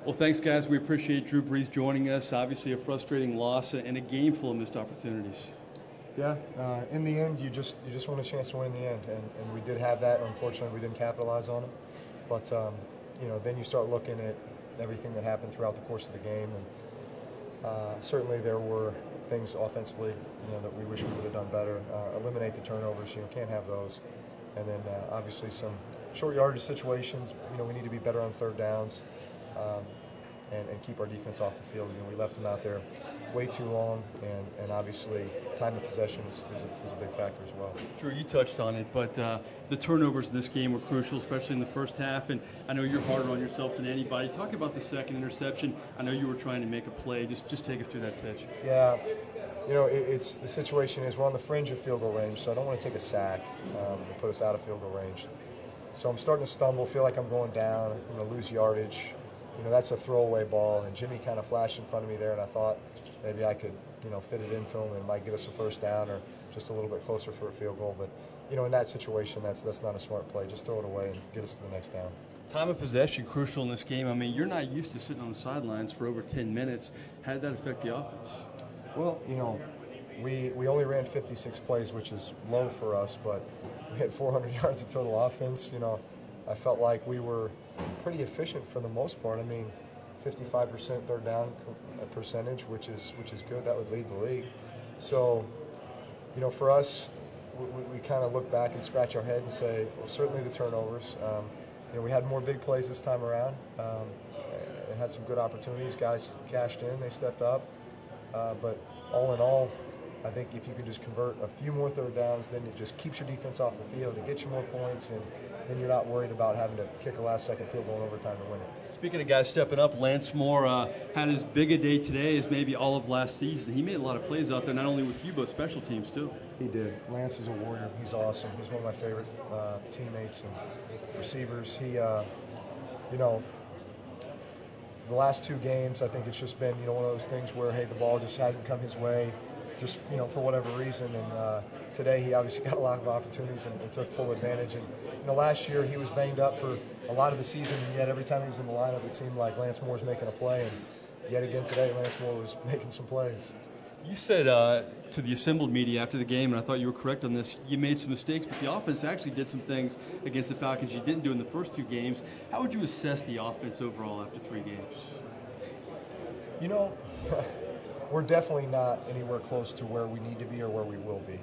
Well, thanks, guys. We appreciate Drew Brees joining us. Obviously, a frustrating loss and a game full of missed opportunities. Yeah, in the end, you just want a chance to win in the end, and we did have that. Unfortunately, we didn't capitalize on it. But then you start looking at everything that happened throughout the course of the game, and certainly there were things offensively, that we wish we would have done better. Eliminate the turnovers. Can't have those. And then obviously some short yardage situations. We need to be better on third downs. And keep our defense off the field. We left them out there way too long, and obviously time of possession is a big factor as well. Drew, you touched on it, but the turnovers in this game were crucial, especially in the first half, and I know you're harder on yourself than anybody. Talk about the second interception. I know you were trying to make a play. Just take us through that pitch. Yeah, it's the situation is we're on the fringe of field goal range, so I don't want to take a sack and put us out of field goal range. So I'm starting to stumble, feel like I'm going down, I'm going to lose yardage. That's a throwaway ball, and Jimmy kind of flashed in front of me there, and I thought maybe I could, fit it into him and it might get us a first down or just a little bit closer for a field goal. But, in that situation, that's not a smart play. Just throw it away and get us to the next down. Time of possession crucial in this game. I mean, you're not used to sitting on the sidelines for over 10 minutes. How did that affect the offense? Well, we only ran 56 plays, which is low for us, but we had 400 yards of total offense. I felt like we were pretty efficient for the most part. 55% third down percentage, which is good. That would lead the league. So, for us, we kind of look back and scratch our head and say, well, certainly the turnovers. We had more big plays this time around and had some good opportunities. Guys cashed in, they stepped up. But all in all, I think if you can just convert a few more third downs, then it just keeps your defense off the field. It gets you more points, and then you're not worried about having to kick a last-second field goal in overtime to win it. Speaking of guys stepping up, Lance Moore had as big a day today as maybe all of last season. He made a lot of plays out there, not only with you, but special teams too. He did. Lance is a warrior. He's awesome. He's one of my favorite teammates and receivers. He, the last two games, I think it's just been, one of those things where, hey, the ball just hadn't come his way, just, for whatever reason. And today he obviously got a lot of opportunities and took full advantage. And, last year he was banged up for a lot of the season, and yet every time he was in the lineup, it seemed like Lance Moore was making a play. And yet again today, Lance Moore was making some plays. You said to the assembled media after the game, and I thought you were correct on this, you made some mistakes, but the offense actually did some things against the Falcons you didn't do in the first two games. How would you assess the offense overall after 3 games? We're definitely not anywhere close to where we need to be or where we will be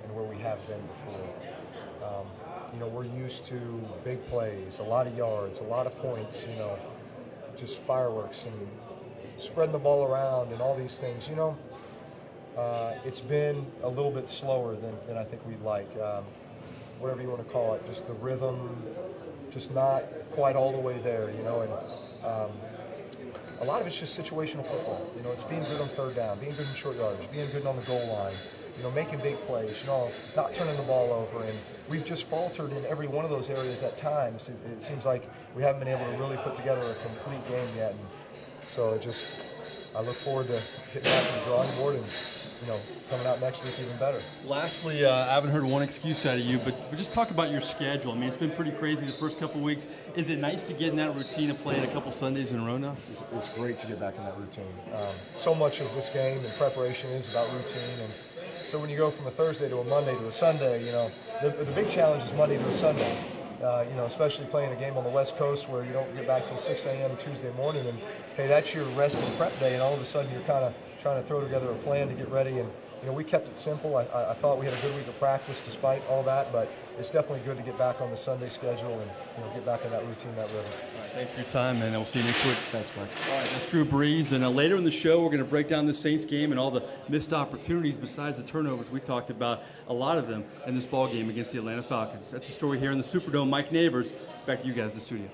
and where we have been before. We're used to big plays, a lot of yards, a lot of points, just fireworks and spreading the ball around and all these things. It's been a little bit slower than I think we'd like. Whatever you want to call it, just the rhythm, just not quite all the way there, and a lot of it's just situational football. It's being good on third down, being good in short yardage, being good on the goal line, making big plays, not turning the ball over. And we've just faltered in every one of those areas at times. It seems like we haven't been able to really put together a complete game yet. And so I look forward to hitting back to the drawing board and, coming out next week even better. Lastly, I haven't heard one excuse out of you, but just talk about your schedule. It's been pretty crazy the first couple of weeks. Is it nice to get in that routine of playing a couple Sundays in a row now? It's great to get back in that routine. So much of this game and preparation is about routine. And so when you go from a Thursday to a Monday to a Sunday, the big challenge is Monday to a Sunday. Especially playing a game on the West Coast where you don't get back till 6 a.m. Tuesday morning, and hey, that's your rest and prep day, and all of a sudden you're kind of trying to throw together a plan to get ready. And we kept it simple. I thought we had a good week of practice despite all that, but it's definitely good to get back on the Sunday schedule and get back in that routine, that rhythm. All right, thanks for your time, and we'll see you next week. Thanks, Mike. All right, that's Drew Brees, and later in the show we're going to break down the Saints game and all the missed opportunities besides the turnovers. We talked about a lot of them in this ball game against the Atlanta Falcons. That's the story here in the Superdome. Mike Neighbors, back to you guys in the studio.